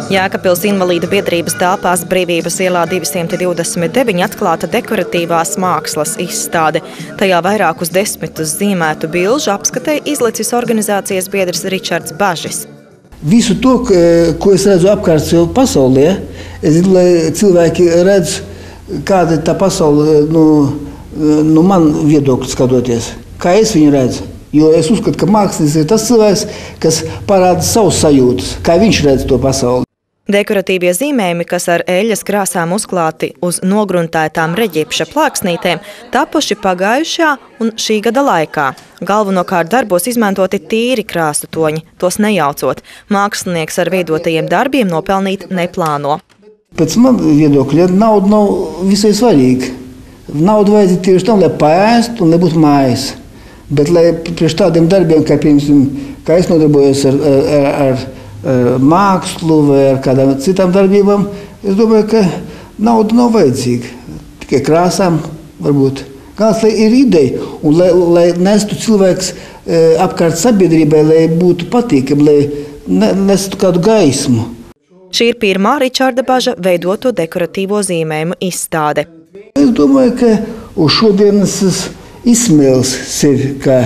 Jēkabpils invalīdu biedrības telpās Brīvības ielā 229 atklāta dekoratīvās mākslas izstāde. Tajā vairākus desmitus zīmētu bilžu apskatē izlicis organizācijas biedrs Ričards Bažis. Visu to, ko es redzu apkārt sev pasaulē, es gribu, lai cilvēki redz, kāda ir tā pasaule, no man viedokļa skatoties, kā es viņu redzu. Jo es uzskatu, ka mākslinieks ir tas cilvēks, kas parāda savus sajūtas, kā viņš redz to pasauli. Dekoratīvie zīmējumi, kas ar eļļas krāsām uzklāti uz nogruntētām reģipša plāksnītēm, tapuši pagājušā un šī gada laikā. Galvenokārt darbos izmantoti tīri krāsu toņi, tos nejaucot. Mākslinieks ar veidotajiem darbiem nopelnīt neplāno. Pēc man viedokļa nauda nav visai svarīga. Nauda vajadzīga tieši tam, lai paēst un nebūtu mājas. Bet lai priekš tādiem darbiem, kā es nodarbojos ar mākslu vai ar kādām citām darbībām, es domāju, ka nauda nav vajadzīga. Tikai krāsām varbūt. Galvenais, lai ir ideja un lai nestu cilvēks apkārt sabiedrībai, lai būtu patīkami, lai nestu kādu gaismu. Šī ir pirmā Ričarda Baža veidoto dekoratīvo zīmējumu izstāde. Es domāju, ka uz šodienas izsmēls sevi kā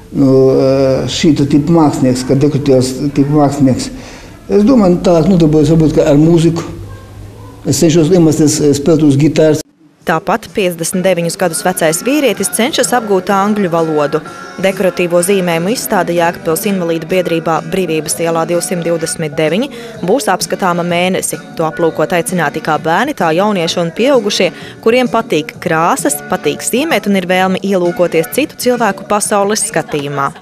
šīta tipa mākslinieks, kā dekoratīvs tipa mākslinieks. Es domāju, tālāk nodarbojos varbūt ar mūziku. Es cenšos iemācīties spēlēt uz gitāras. Tāpat 59 gadus vecais vīrietis cenšas apgūt angļu valodu. Dekoratīvo zīmējumu izstāde Jēkabpils invalīdu biedrībā Brīvības ielā 229 būs apskatāma mēnesi. To aplūkot aicināti kā bērni, tā jaunieši un pieaugušie, kuriem patīk krāsas, patīk zīmēt un ir vēlme ielūkoties citu cilvēku pasaules skatījumā.